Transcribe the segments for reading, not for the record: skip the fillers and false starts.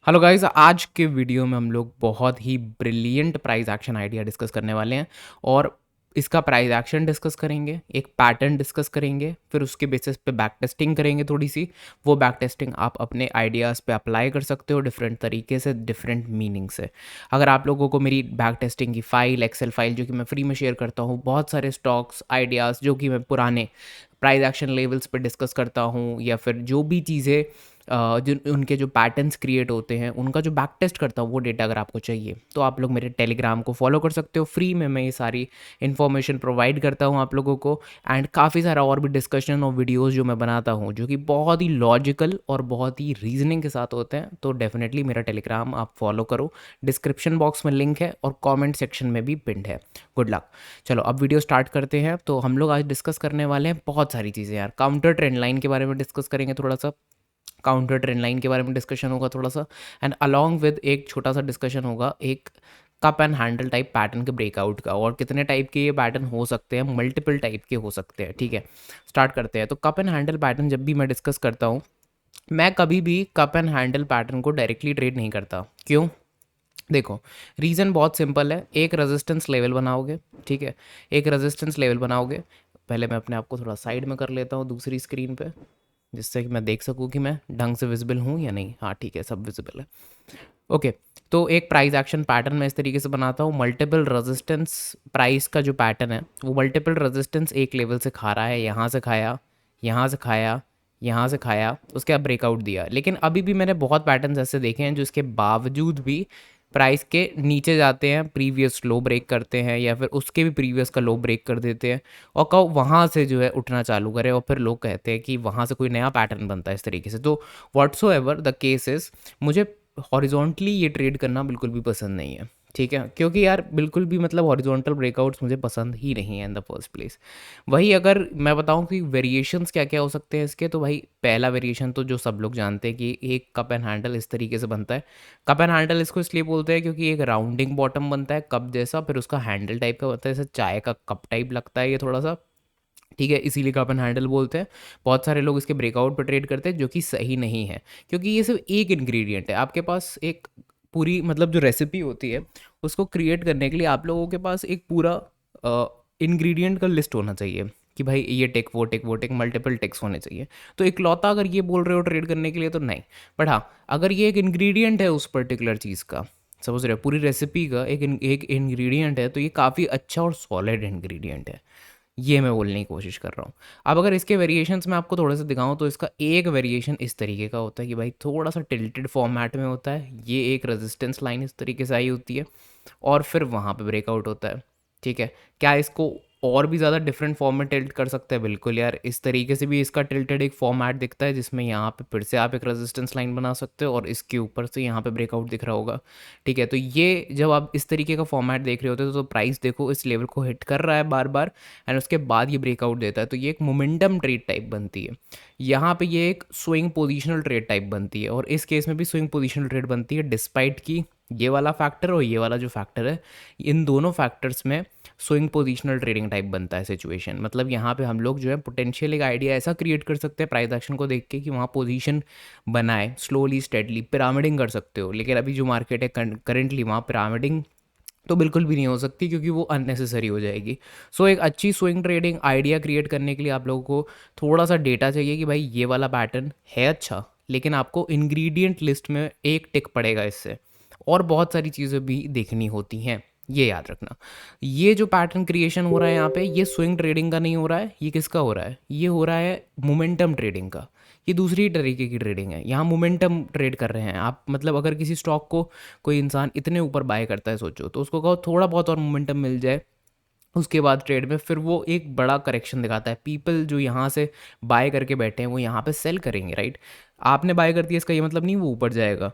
Hello guys, आज के video में हम लोग बहुत ही brilliant price action idea discuss करने वाले हैं और इसका प्राइस एक्शन डिस्कस करेंगे, एक पैटर्न डिस्कस करेंगे, फिर उसके बेसिस पे बैक टेस्टिंग करेंगे थोड़ी सी। वो बैक टेस्टिंग आप अपने आइडियाज़ पे अप्लाई कर सकते हो डिफरेंट तरीके से, डिफरेंट मीनिंग से। अगर आप लोगों को मेरी बैक टेस्टिंग की फाइल, एक्सेल फाइल जो कि मैं फ्री में शेयर करता हूँ, बहुत सारे स्टॉक्स आइडियाज़ जो कि मैं पुराने प्राइस एक्शन लेवल्स पे डिस्कस करता हूँ, या फिर जो भी चीज़ें जो उनके जो पैटर्न्स क्रिएट होते हैं उनका जो बैक टेस्ट करता हूँ, वो डेटा अगर आपको चाहिए तो आप लोग मेरे टेलीग्राम को फॉलो कर सकते हो। फ्री में मैं ये सारी इन्फॉर्मेशन प्रोवाइड करता हूँ आप लोगों को। एंड काफ़ी सारा और भी डिस्कशन और वीडियोज़ जो मैं बनाता हूँ जो कि बहुत ही लॉजिकल और बहुत ही रीजनिंग के साथ होते हैं, तो डेफिनेटली मेरा टेलीग्राम आप फॉलो करो। डिस्क्रिप्शन बॉक्स में लिंक है और कॉमेंट सेक्शन में भी पिंड है। Good luck. चलो अब वीडियो स्टार्ट करते हैं। तो हम लोग आज डिस्कस करने वाले हैं बहुत सारी चीज़ें यार। काउंटर ट्रेंड लाइन के बारे में डिस्कस करेंगे थोड़ा सा, काउंटर ट्रेंड लाइन के बारे में डिस्कशन होगा थोड़ा सा, एंड अलॉन्ग विद एक छोटा सा डिस्कशन होगा एक cup and handle type pattern के ब्रेकआउट का, और कितने टाइप के ये पैटर्न हो सकते हैं, मल्टीपल टाइप के हो सकते हैं। ठीक है, स्टार्ट करते हैं। तो कप एंड हैंडल पैटर्न जब भी मैं डिस्कस करता हूँ, मैं कभी भी कप एंड हैंडल पैटर्न को डायरेक्टली ट्रेड नहीं करता। क्यों? देखो, रीज़न बहुत सिंपल है। एक रेजिस्टेंस लेवल बनाओगे, ठीक है, एक रेजिस्टेंस लेवल बनाओगे। पहले मैं अपने आप को थोड़ा साइड में कर लेता हूँ दूसरी स्क्रीन पे, जिससे कि मैं देख सकूँ कि मैं ढंग से विजिबल हूँ या नहीं। हाँ ठीक है, सब विजिबल है। ओके, तो एक प्राइस एक्शन पैटर्न मैं इस तरीके से बनाता हूँ। मल्टीपल रेजिस्टेंस प्राइस का जो पैटर्न है, वो मल्टीपल रेजिस्टेंस एक लेवल से खा रहा है, यहाँ से खाया, यहाँ से खाया, यहाँ से खाया, उसके बाद ब्रेकआउट दिया। लेकिन अभी भी मैंने बहुत पैटर्न्स ऐसे देखे हैं जो इसके बावजूद भी प्राइस के नीचे जाते हैं, प्रीवियस लो ब्रेक करते हैं, या फिर उसके भी प्रीवियस का लो ब्रेक कर देते हैं, और कब वहाँ से जो है उठना चालू करे, और फिर लोग कहते हैं कि वहाँ से कोई नया पैटर्न बनता है इस तरीके से। तो व्हाट्सोएवर द केस इज, मुझे हॉरिजॉन्टली ये ट्रेड करना बिल्कुल भी पसंद नहीं है। ठीक है, क्योंकि यार बिल्कुल भी मतलब हॉरिजॉन्टल ब्रेकआउट्स मुझे पसंद ही नहीं है इन द फर्स्ट प्लेस। वही अगर मैं बताऊं कि वेरिएशंस क्या क्या हो सकते हैं इसके, तो भाई पहला वेरिएशन तो जो सब लोग जानते हैं कि एक कप एंड हैंडल इस तरीके से बनता है। कप एंड हैंडल इसको इसलिए बोलते हैं क्योंकि एक राउंडिंग बॉटम बनता है कप जैसा, फिर उसका हैंडल टाइप का बनता है, जैसे चाय का कप टाइप लगता है ये थोड़ा सा। ठीक है, इसीलिए कप एंड हैंडल बोलते हैं। बहुत सारे लोग इसके ब्रेकआउट पर ट्रेड करते हैं, जो कि सही नहीं है, क्योंकि ये सिर्फ एक इंग्रेडिएंट है। आपके पास एक पूरी मतलब जो रेसिपी होती है उसको क्रिएट करने के लिए आप लोगों के पास एक पूरा इंग्रेडिएंट का लिस्ट होना चाहिए कि भाई ये टेक वो टेक वो टेक, मल्टीपल टेक्स होने चाहिए। तो इकलौता अगर ये बोल रहे हो ट्रेड करने के लिए तो नहीं। बट हाँ, अगर ये एक इंग्रेडिएंट है उस पर्टिकुलर चीज़ का, समझ रहे हो, पूरी रेसिपी का एक इंग्रेडिएंट है, तो ये काफ़ी अच्छा और सॉलिड इंग्रेडिएंट है। ये मैं बोलने की कोशिश कर रहा हूँ। अब अगर इसके वेरिएशंस मैं आपको थोड़ा सा दिखाऊँ, तो इसका एक वेरिएशन इस तरीके का होता है कि भाई थोड़ा सा टिल्टेड फॉर्मेट में होता है। ये एक रेजिस्टेंस लाइन इस तरीके से आई होती है, और फिर वहाँ पे ब्रेकआउट होता है। ठीक है, क्या इसको और भी ज़्यादा डिफरेंट फॉर्म में टिल्ट कर सकते हैं? बिल्कुल यार, इस तरीके से भी इसका टिल्टेड एक फॉर्मेट दिखता है, जिसमें यहाँ पे फिर से आप एक रेजिस्टेंस लाइन बना सकते हो और इसके ऊपर से यहाँ पे ब्रेकआउट दिख रहा होगा। ठीक है, तो ये जब आप इस तरीके का फॉर्मेट देख रहे होते हो, तो प्राइस देखो इस लेवल को हिट कर रहा है बार बार, एंड उसके बाद ये ब्रेकआउट देता है, तो ये एक मोमेंटम ट्रेड टाइप बनती है। यहाँ पे ये एक स्विंग पोजिशनल ट्रेड टाइप बनती है, और इस केस में भी स्विंग पोजिशनल ट्रेड बनती है, डिस्पाइट की ये वाला फैक्टर और ये वाला जो फैक्टर है, इन दोनों फैक्टर्स में स्विंग पोजिशनल ट्रेडिंग टाइप बनता है सिचुएशन। मतलब यहाँ पे हम लोग जो है पोटेंशियल एक आइडिया ऐसा क्रिएट कर सकते हैं प्राइस एक्शन को देख के कि वहाँ पोजीशन बनाए, स्लोली स्टेडली पिरामिडिंग कर सकते हो। लेकिन अभी जो मार्केट है करेंटली, वहाँ पिरामिडिंग तो बिल्कुल भी नहीं हो सकती, क्योंकि वो अननेसेसरी हो जाएगी। सो एक अच्छी स्विंग ट्रेडिंग आइडिया क्रिएट करने के लिए आप लोगों को थोड़ा सा डेटा चाहिए कि भाई ये वाला पैटर्न है अच्छा, लेकिन आपको इंग्रेडिएंट लिस्ट में एक टिक पड़ेगा इससे, और बहुत सारी चीज़ें भी देखनी होती हैं। ये याद रखना। ये जो पैटर्न क्रिएशन हो रहा है यहाँ पे, ये स्विंग ट्रेडिंग का नहीं हो रहा है। ये किसका हो रहा है? ये हो रहा है मोमेंटम ट्रेडिंग का। ये दूसरी तरीके की ट्रेडिंग है। यहाँ मोमेंटम ट्रेड कर रहे हैं आप। मतलब अगर किसी स्टॉक को कोई इंसान इतने ऊपर बाय करता है, सोचो, तो उसको कहो थोड़ा बहुत और मोमेंटम मिल जाए उसके बाद ट्रेड में, फिर वो एक बड़ा करेक्शन दिखाता है। पीपल जो यहाँ से बाय करके बैठे हैं वो यहाँ पे सेल करेंगे, राइट? आपने बाय कर दिया, इसका ये मतलब नहीं वो ऊपर जाएगा।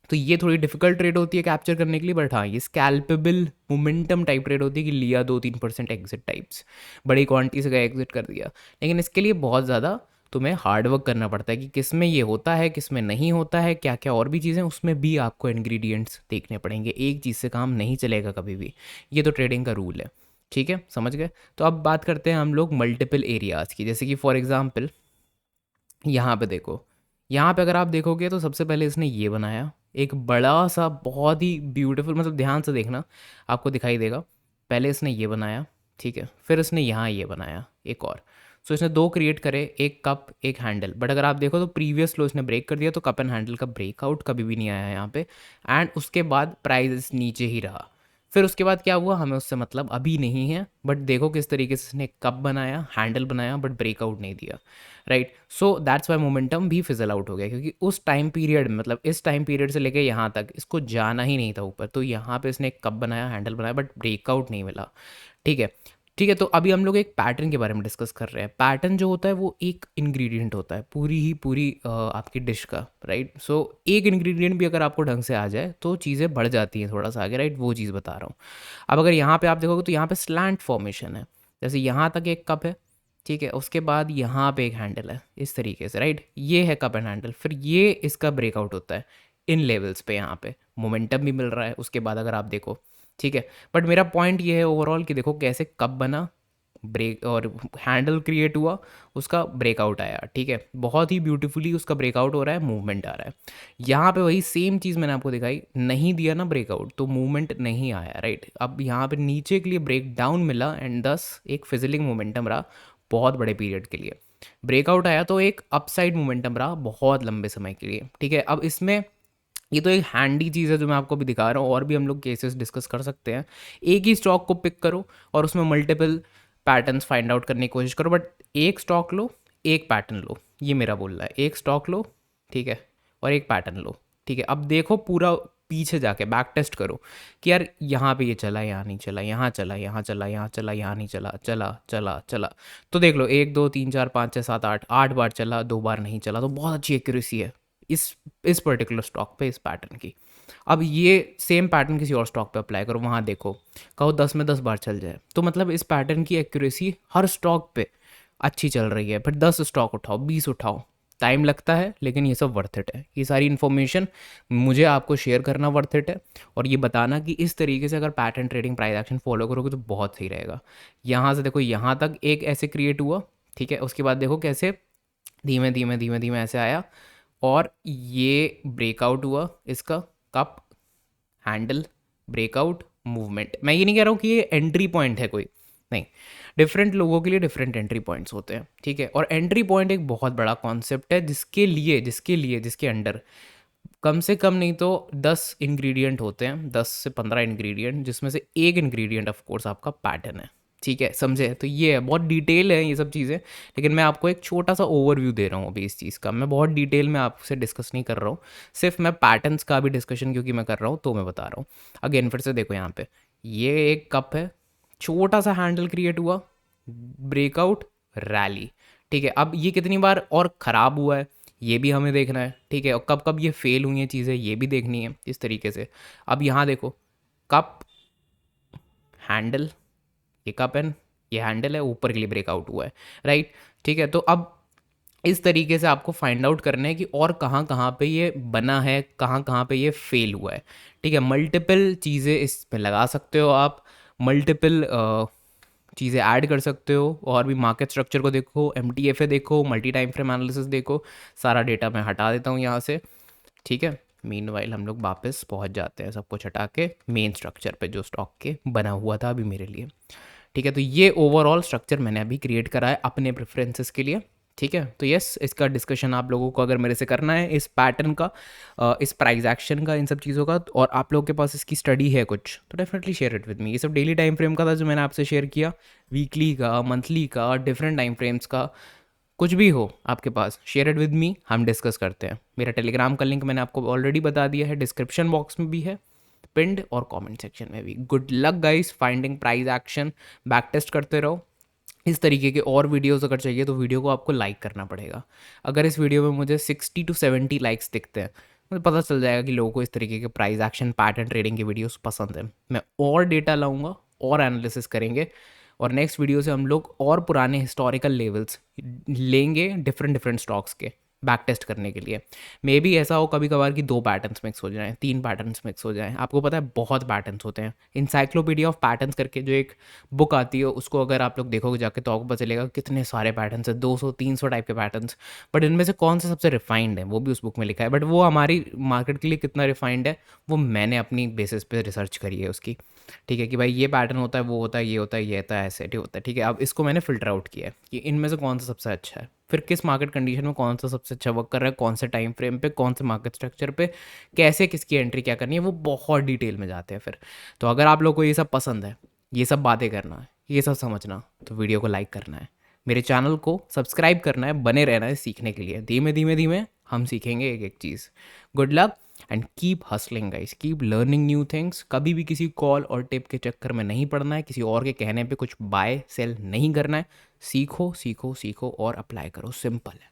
तो ये थोड़ी डिफिकल्ट ट्रेड होती है कैप्चर करने के लिए, बट हाँ, ये स्कैल्पेबल मोमेंटम टाइप ट्रेड होती है कि लिया 2-3% एग्जिट टाइप्स, बड़ी क्वांटिटी से गया एग्जिट कर दिया। लेकिन इसके लिए बहुत ज़्यादा तुम्हें हार्ड वर्क करना पड़ता है कि किस में ये होता है, किस में नहीं होता है, क्या क्या और भी चीज़ें, उसमें भी आपको इंग्रेडिएंट्स देखने पड़ेंगे। एक चीज़ से काम नहीं चलेगा कभी भी। ये तो ट्रेडिंग का रूल है। ठीक है, समझ गए? तो अब बात करते हैं हम लोग मल्टीपल एरियाज़ की। जैसे कि फॉर एग्जांपल यहाँ पे देखो, यहाँ पे अगर आप देखोगे तो सबसे पहले इसने ये बनाया, एक बड़ा सा बहुत ही ब्यूटीफुल, मतलब ध्यान से देखना आपको दिखाई देगा। पहले इसने ये बनाया, ठीक है, फिर इसने यहाँ ये बनाया एक और। सो इसने दो क्रिएट करे, एक कप एक हैंडल। बट अगर आप देखो तो प्रीवियस लो इसने ब्रेक कर दिया, तो कप एंड हैंडल का ब्रेकआउट कभी भी नहीं आया यहाँ पे। एंड उसके बाद प्राइस नीचे ही रहा। फिर उसके बाद क्या हुआ, हमें उससे मतलब अभी नहीं है। बट देखो किस तरीके से इसने कप बनाया, हैंडल बनाया, बट ब्रेकआउट नहीं दिया, right. So that's why momentum भी फिजल आउट हो गया, क्योंकि उस टाइम पीरियड में, मतलब इस टाइम पीरियड से लेके यहाँ तक इसको जाना ही नहीं था ऊपर। तो यहाँ पे इसने एक कप बनाया, हैंडल बनाया, बट ब्रेकआउट नहीं मिला, ठीक है। ठीक है, तो अभी हम लोग एक पैटर्न के बारे में डिस्कस कर रहे हैं। पैटर्न जो होता है वो एक इंग्रेडिएंट होता है पूरी ही पूरी आपकी डिश का, राइट। सो एक इंग्रेडिएंट भी अगर आपको ढंग से आ जाए तो चीज़ें बढ़ जाती हैं थोड़ा सा आगे, राइट। वो चीज़ बता रहा हूँ। अब अगर यहाँ पे आप देखोगे तो यहाँ पे स्लैंट फॉर्मेशन है। जैसे यहाँ तक एक कप है, ठीक है, उसके बाद यहाँ पे एक हैंडल है इस तरीके से, राइट। ये है कप एंड हैंडल, फिर ये इसका ब्रेकआउट होता है इन लेवल्स पे। यहाँ पे मोमेंटम भी मिल रहा है उसके बाद अगर आप देखो, ठीक है। बट मेरा पॉइंट ये है ओवरऑल कि देखो कैसे कप बना, ब्रेक और हैंडल क्रिएट हुआ, उसका ब्रेकआउट आया, ठीक है। बहुत ही ब्यूटीफुली उसका ब्रेकआउट हो रहा है, मूवमेंट आ रहा है। यहाँ पे वही सेम चीज़ मैंने आपको दिखाई, नहीं दिया ना ब्रेकआउट तो मूवमेंट नहीं आया, राइट। अब यहाँ पे नीचे के लिए ब्रेक डाउन मिला एंड दस एक फिजलिंग मोमेंटम रहा बहुत बड़े पीरियड के लिए। ब्रेकआउट आया तो एक अपसाइड मोमेंटम रहा बहुत लंबे समय के लिए, ठीक है। अब इसमें ये तो एक हैंडी चीज़ है जो मैं आपको भी दिखा रहा हूँ, और भी हम लोग केसेस डिस्कस कर सकते हैं। एक ही स्टॉक को पिक करो और उसमें मल्टीपल पैटर्न्स फाइंड आउट करने की कोशिश करो, बट एक स्टॉक लो, एक पैटर्न लो, ये मेरा बोलना है। एक स्टॉक लो, ठीक है, और एक पैटर्न लो, ठीक है। अब देखो पूरा पीछे जाके बैक टेस्ट करो कि यार यहाँ पे ये चला, यहाँ नहीं चला, यहाँ चला, यहाँ चला, यहाँ चला, यहाँ नहीं चला, चला चला चला। तो देख लो 1 2 3 4 5 6 7 8 8 बार चला, 2 बार नहीं चला, तो बहुत अच्छी एक्यूरेसी है इस पर्टिकुलर स्टॉक पे, इस पैटर्न की। अब ये सेम पैटर्न किसी और स्टॉक पे अप्लाई करो, वहाँ देखो, कहो 10 में 10 बार चल जाए, तो मतलब इस पैटर्न की एक्यूरेसी हर स्टॉक पे अच्छी चल रही है। फिर 10 स्टॉक उठाओ, 20 उठाओ, टाइम लगता है लेकिन ये सब वर्थ इट है। ये सारी इन्फॉर्मेशन मुझे आपको शेयर करना वर्थ इट है, और ये बताना कि इस तरीके से अगर pattern trading price action follow करोगे तो बहुत सही रहेगा। यहाँ से देखो यहाँ तक एक ऐसे क्रिएट हुआ, ठीक है, उसके बाद देखो कैसे धीमे धीमे धीमे धीमे ऐसे आया, और ये ब्रेकआउट हुआ इसका, कप हैंडल ब्रेकआउट मूवमेंट। मैं ये नहीं कह रहा हूँ कि ये एंट्री पॉइंट है कोई, नहीं, डिफरेंट लोगों के लिए डिफरेंट एंट्री पॉइंट्स होते हैं, ठीक है। और एंट्री पॉइंट एक बहुत बड़ा कॉन्सेप्ट है जिसके अंडर कम से कम नहीं तो 10 इंग्रेडिएंट होते हैं, 10 से 15 इंग्रेडिएंट, जिसमें से एक इंग्रेडिएंट ऑफ कोर्स आपका पैटर्न है, ठीक है, समझे। तो ये है, बहुत डिटेल है ये सब चीज़ें, लेकिन मैं आपको एक छोटा सा ओवरव्यू दे रहा हूँ अभी इस चीज़ का। मैं बहुत डिटेल में आपसे डिस्कस नहीं कर रहा हूँ, सिर्फ मैं पैटर्न्स का भी डिस्कशन क्योंकि मैं कर रहा हूँ तो मैं बता रहा हूँ। अगेन फिर से देखो यहाँ पे, ये एक कप है, छोटा सा हैंडल क्रिएट हुआ, ब्रेकआउट, रैली, ठीक है। अब ये कितनी बार और ख़राब हुआ है ये भी हमें देखना है, ठीक है, और कब कब ये फेल हुई हैं चीज़ें ये भी देखनी है इस तरीके से। अब यहाँ देखो, कप हैंडल, ये कप एंड ये हैंडल है, ऊपर के लिए ब्रेकआउट हुआ है, राइट, ठीक है। तो अब इस तरीके से आपको फाइंड आउट करना है कि और कहाँ कहाँ पे ये बना है, कहाँ कहाँ पे ये फेल हुआ है, ठीक है। मल्टीपल चीज़ें इसमें लगा सकते हो आप, मल्टीपल चीज़ें ऐड कर सकते हो, और भी मार्केट स्ट्रक्चर को देखो, MTFA देखो, मल्टी टाइम फ्रेम एनालिसिस देखो। सारा डेटा मैं हटा देता हूँ यहाँ से, ठीक है। मीनवाइल हम लोग वापस पहुँच जाते हैं सब कुछ हटा के मेन स्ट्रक्चर पे जो स्टॉक के बना हुआ था अभी मेरे लिए, ठीक है। तो ये ओवरऑल स्ट्रक्चर मैंने अभी क्रिएट करा है अपने प्रेफरेंसेस के लिए, ठीक है। तो यस, इसका डिस्कशन आप लोगों को अगर मेरे से करना है इस पैटर्न का, इस प्राइस एक्शन का, इन सब चीज़ों का, और आप लोगों के पास इसकी स्टडी है कुछ, तो definitely share it with me. ये सब डेली टाइम फ्रेम का था जो मैंने आपसे शेयर किया, वीकली का, मंथली का, डिफरेंट टाइम फ्रेम्स का, कुछ भी हो आपके पास, शेयर इट विद मी, हम डिस्कस करते हैं। मेरा टेलीग्राम का लिंक मैंने आपको ऑलरेडी बता दिया है, डिस्क्रिप्शन बॉक्स में भी है, पिंड और कमेंट सेक्शन में भी। Good luck guys finding price action, back test करते रहो। इस तरीके के और वीडियोस अगर चाहिए तो वीडियो को आपको लाइक करना पड़ेगा। अगर इस वीडियो में मुझे 60 to 70 लाइक्स दिखते हैं, मुझे पता चल जाएगा कि लोगों को इस तरीके के प्राइस एक्शन पैटर्न ट्रेडिंग के वीडियोस पसंद है। मैं और डेटा लाऊंगा और एनालिसिस करेंगे, और नेक्स्ट वीडियो से हम लोग और पुराने हिस्टोरिकल लेवल्स लेंगे डिफरेंट डिफरेंट स्टॉक्स के, बैक टेस्ट करने के लिए। मे बी ऐसा हो कभी कभार कि 2 पैटर्न्स मिक्स हो जाएँ, 3 पैटर्न्स मिक्स हो जाएँ। आपको पता है बहुत पैटर्न्स होते हैं। एनसाइक्लोपीडिया ऑफ पैटर्न्स करके जो एक बुक आती है, उसको अगर आप लोग देखोगे जाके तो आपको पता चलेगा कितने सारे पैटर्न्स हैं, 200-300 टाइप के पैटर्न्स। बट इनमें से कौन सा सबसे रिफाइंड है वो भी उस बुक में लिखा है। बट वो हमारी मार्केट के लिए कितना रिफाइंड है वो मैंने अपनी बेसिस पे रिसर्च करी है उसकी। ठीक है कि भाई ये पैटर्न होता है, वो होता है, ये होता है, ये होता है, ऐसे ही होता है। ठीक है, अब इसको मैंने फ़िल्टर आउट किया है कि इनमें से कौन सा सबसे अच्छा है, फिर किस मार्केट कंडीशन में कौन सा सबसे अच्छा वर्क कर रहा है, कौन से टाइम फ्रेम पे, कौन से मार्केट स्ट्रक्चर पे, कैसे किसकी एंट्री क्या करनी है, वो बहुत डिटेल में जाते हैं फिर। तो अगर आप लोग को ये सब पसंद है, ये सब बातें करना है, ये सब समझना, तो वीडियो को लाइक करना है, मेरे चैनल को सब्सक्राइब करना है, बने रहना है सीखने के लिए। धीमे धीमे धीमे हम सीखेंगे एक एक चीज़। Good luck and keep hustling guys, keep learning new things. कभी भी किसी कॉल और टिप के चक्कर में नहीं पड़ना है, किसी और के कहने पे कुछ बाय सेल नहीं करना है। सीखो सीखो सीखो और अप्लाई करो, सिंपल है।